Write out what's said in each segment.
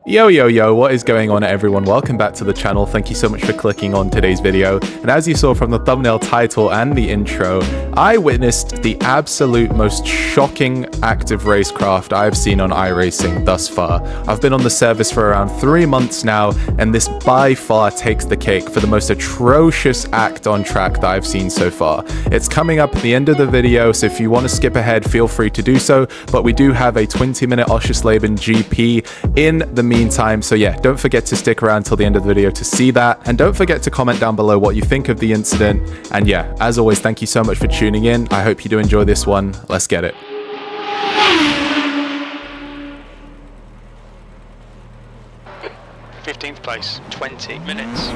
Yo, what is going on, everyone? Welcome back to the channel. Thank you so much for clicking on today's video. And as you saw from the thumbnail title and the intro, I witnessed the absolute most shocking active racecraft I've seen on iRacing thus far. I've been on the service for around 3 months now, and this by far takes the cake for the most atrocious act on track that I've seen so far. It's coming up at the end of the video, so if you want to skip ahead, feel free to do so, but we do have a 20-minute Oschersleben GP in the meantime, so yeah, don't forget to stick around till the end of the video to see that, and don't forget to comment down below what you think of the incident. And yeah, as always, thank you so much for tuning in. I hope you do enjoy this one. Let's get it. 15th place, 20 minutes.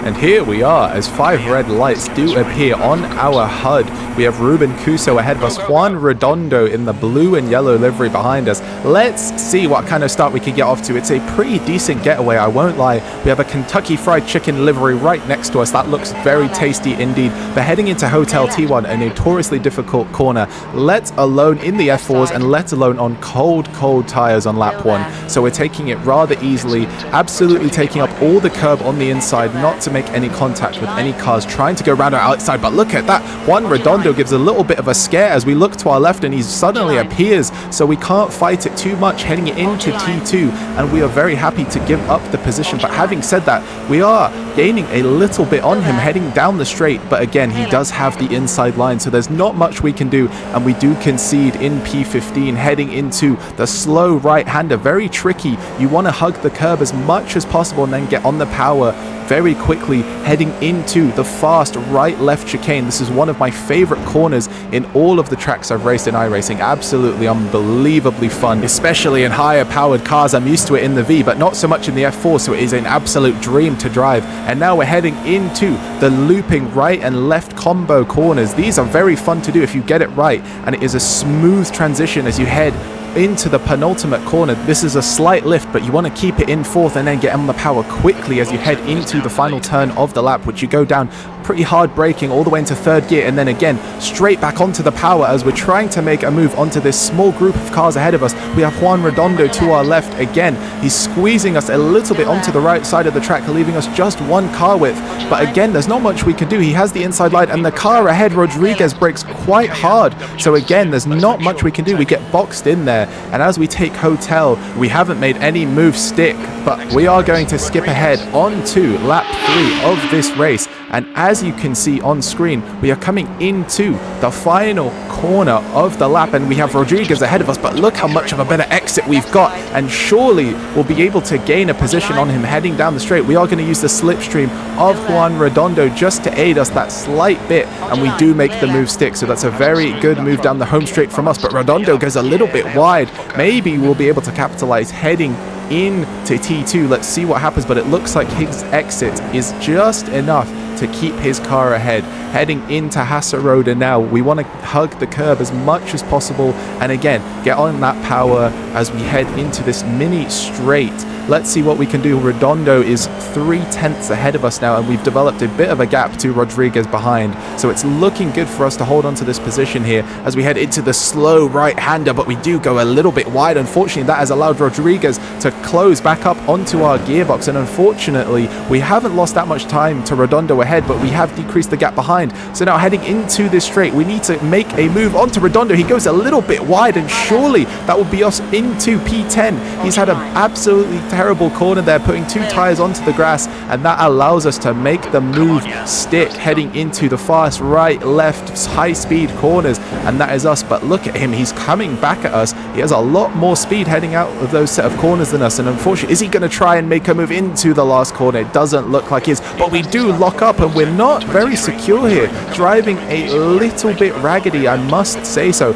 And here we are, as 5 red lights do appear on our HUD. We have Ruben Cuso ahead of us, Juan Redondo in the blue and yellow livery behind us. Let's see what kind of start we can get off to. It's a pretty decent getaway, I won't lie. We have a Kentucky Fried Chicken livery right next to us. That looks very tasty indeed. But heading into Hotel T1, a notoriously difficult corner, let alone in the F4s and let alone on cold tires on lap 1. So we're taking it rather easily, absolutely taking up all the curb on the inside, not to make any contact with any cars trying to go around our outside. But look at that, Juan Redondo gives a little bit of a scare as we look to our left and he suddenly appears, so we can't fight it too much heading into T2, and we are very happy to give up the position. But having said that, we are gaining a little bit on him heading down the straight, but again, he does have the inside line, so there's not much we can do, and we do concede in P15 heading into the slow right-hander. Very tricky. You want to hug the curb as much as possible and then get on the power very quickly heading into the fast right-left chicane. This is one of my favorite corners in all of the tracks I've raced in iRacing. Absolutely unbelievably fun, especially in higher powered cars. I'm used to it in the V, but not so much in the F4, so it is an absolute dream to drive. And now we're heading into the looping right and left combo corners. These are very fun to do if you get it right, and it is a smooth transition as you head into the penultimate corner. This is a slight lift, but you want to keep it in fourth and then get on the power quickly as you head into the final turn of the lap, which you go down pretty hard braking all the way into third gear, and then again straight back onto the power as we're trying to make a move onto this small group of cars ahead of us. We have Juan Redondo to our left again. He's squeezing us a little bit onto the right side of the track, leaving us just one car width, but again, there's not much we can do. He has the inside line, and the car ahead, Rodriguez, brakes quite hard, so again, there's not much we can do. We get boxed in there, and as we take Hotel, we haven't made any move stick, but we are going to skip ahead onto lap 3 of this race. And as you can see on screen, we are coming into the final corner of the lap, and we have Rodriguez ahead of us, but look how much of a better exit we've got, and surely we'll be able to gain a position on him heading down the straight. We are going to use the slipstream of Juan Redondo just to aid us that slight bit, and we do make the move stick, so that's a very good move down the home straight from us. But Redondo goes a little bit wide. Maybe we'll be able to capitalize heading into T2. Let's see what happens, but it looks like his exit is just enough to keep his car ahead. Heading into Hasserode now, we want to hug the curb as much as possible and again get on that power as we head into this mini straight. Let's see what we can do. Redondo is 3/10 ahead of us now, and we've developed a bit of a gap to Rodriguez behind, so it's looking good for us to hold on to this position here as we head into the slow right-hander, but we do go a little bit wide. Unfortunately, that has allowed Rodriguez to close back up onto our gearbox, and unfortunately we haven't lost that much time to Redondo ahead, but we have decreased the gap behind. So now heading into this straight, we need to make a move onto Redondo. He goes a little bit wide, and surely that will be us into P10. He's had an absolutely terrible corner there, putting 2 tires onto the grass, and that allows us to make the move stick heading into the fast right, left, high-speed corners, and that is us. But look at him, he's coming back at us. He has a lot more speed heading out of those set of corners than us, and unfortunately, is he going to try and make a move into the last corner? It doesn't look like he is, but we do lock up, and we're not very secure here, driving a little bit raggedy, I must say so.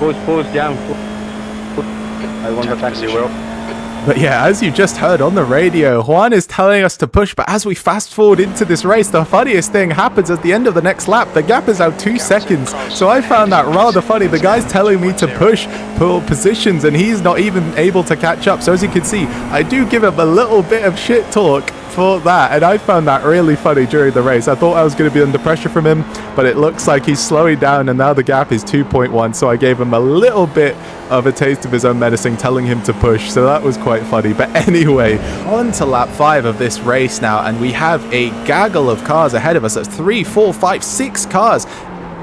Push down. I want the taxi well. But yeah, as you just heard on the radio, Juan is telling us to push, but as we fast forward into this race, the funniest thing happens at the end of the next lap. The gap is now 2 seconds, so I found that rather funny. The guy's telling me to push pull positions, and he's not even able to catch up. So as you can see, I do give him a little bit of shit talk thought that, and I found that really funny during the race. I thought I was going to be under pressure from him, but it looks like he's slowing down, and now the gap is 2.1, so I gave him a little bit of a taste of his own medicine, telling him to push, so that was quite funny. But anyway, on to lap 5 of this race now, and we have a gaggle of cars ahead of us. That's 3, 4, 5, 6 cars,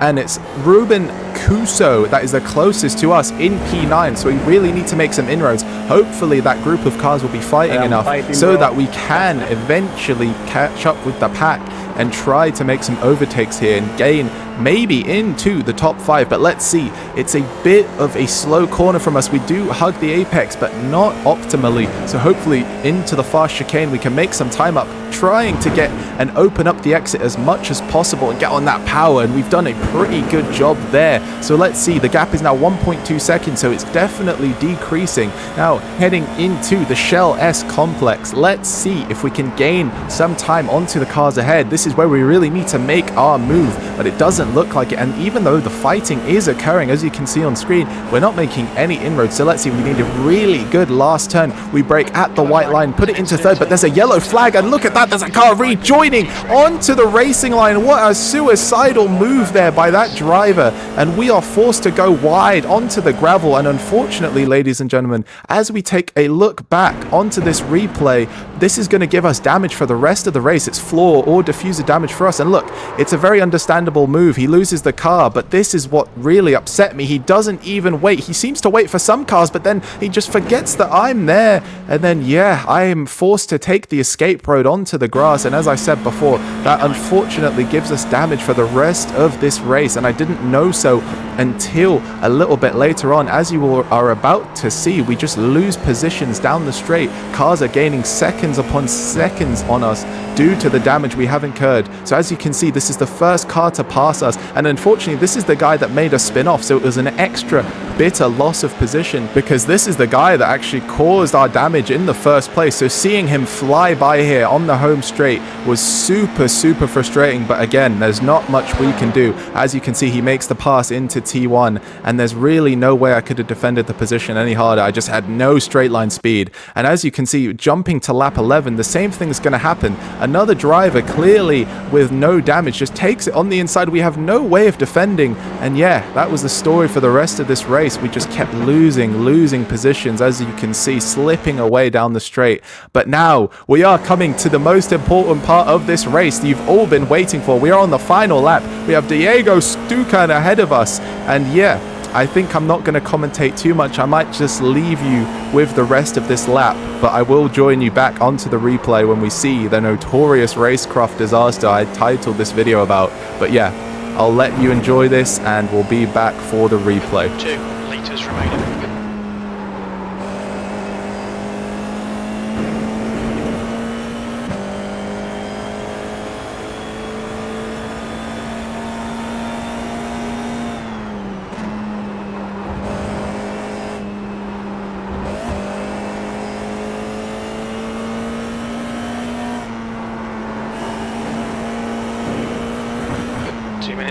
and it's Ruben Cuso that is the closest to us in P9, so we really need to make some inroads. Hopefully that group of cars will be fighting enough so that we can eventually catch up with the pack and try to make some overtakes here and gain maybe into the top 5. But let's see, it's a bit of a slow corner from us. We do hug the apex, but not optimally, so hopefully into the fast chicane we can make some time up, trying to get and open up the exit as much as possible and get on that power, and we've done a pretty good job there. So let's see, the gap is now 1.2 seconds, so it's definitely decreasing. Now heading into the Shell S complex, let's see if we can gain some time onto the cars ahead. This is where we really need to make our move, but it doesn't look like it, and even though the fighting is occurring, as you can see on screen, we're not making any inroads. So let's see, we need a really good last turn. We brake at the white line, put it into third, but there's a yellow flag, and look at that, there's a car rejoining onto the racing line. What a suicidal move there by that driver, and we are forced to go wide onto the gravel. And unfortunately, ladies and gentlemen, as we take a look back onto this replay, this is going to give us damage for the rest of the race. It's floor or diffuser damage for us, and look, it's a very understandable move. He loses the car, but this is what really upset me. He doesn't even wait. He seems to wait for some cars, but then he just forgets that I'm there, and then yeah, I am forced to take the escape road onto the grass. And as I said before, that unfortunately gives us damage for the rest of this race, and I didn't know so until a little bit later on. As you are about to see, we just lose positions down the straight. Cars are gaining seconds upon seconds on us due to the damage we have incurred. So as you can see, this is the first car to pass us, and unfortunately this is the guy that made us spin off, so it was an extra bitter loss of position, because this is the guy that actually caused our damage in the first place. So seeing him fly by here on the home straight was super frustrating, but again, there's not much we can do. As you can see, he makes the pass into T1, and there's really no way I could have defended the position any harder. I just had no straight line speed, and as you can see, jumping to lap 11, the same thing is going to happen. Another driver, clearly with no damage, just takes it on the inside. We have no way of defending, and yeah, that was the story for the rest of this race. We just kept losing positions, as you can see, slipping away down the straight. But now we are coming to the most important part of this race that you've all been waiting for. We are on the final lap. We have Diego Stukan ahead of us, and yeah, I think I'm not going to commentate too much. I might just leave you with the rest of this lap, but I will join you back onto the replay when we see the notorious racecraft disaster I titled this video about. But yeah, I'll let you enjoy this, and we'll be back for the replay. 2 litres remaining.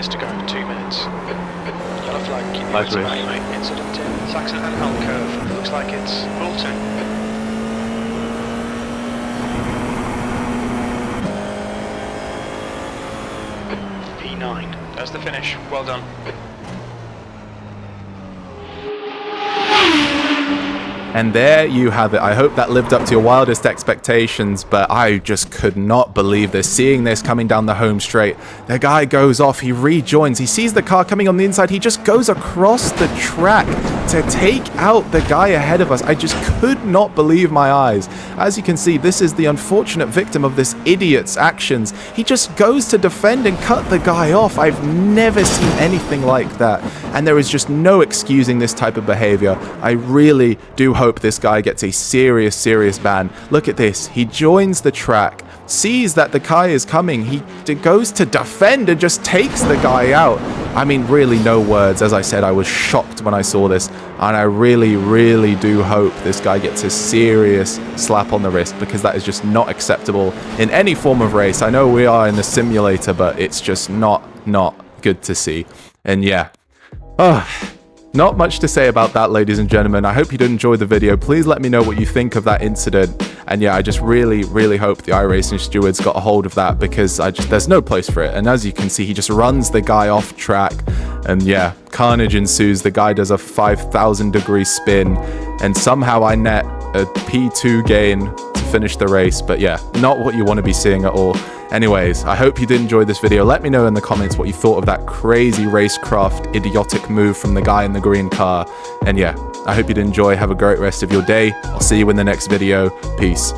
To go, 2 minutes. Yellow flag, keep your eyes on mate. Incident in Saxon and Hull curve. Looks like it's Bolton. P9. There's the finish. Well done. And there you have it. I hope that lived up to your wildest expectations, but I just could not believe this. Seeing this coming down the home straight, the guy goes off, he rejoins, he sees the car coming on the inside, he just goes across the track to take out the guy ahead of us. I just could not believe my eyes. As you can see, this is the unfortunate victim of this idiot's actions. He just goes to defend and cut the guy off. I've never seen anything like that, and there is just no excusing this type of behavior. I really do hope this guy gets a serious ban. Look at this. He joins the track, sees that the guy is coming, he goes to defend and just takes the guy out. I mean, really no words. As I said, I was shocked when I saw this, and I really do hope this guy gets a serious slap on the wrist, because that is just not acceptable in any form of race. I know we are in the simulator, but it's just not good to see. And yeah, not much to say about that, ladies and gentlemen. I hope you did enjoy the video. Please let me know what you think of that incident. And yeah, I just really hope the iRacing stewards got a hold of that, because there's no place for it. And as you can see, he just runs the guy off track. And yeah, carnage ensues. The guy does a 5,000 degree spin, and somehow I net a P2 gain to finish the race. But yeah, not what you want to be seeing at all. Anyways, I hope you did enjoy this video. Let me know in the comments what you thought of that crazy racecraft idiotic move from the guy in the green car. And yeah, I hope you did enjoy. Have a great rest of your day. I'll see you in the next video. Peace.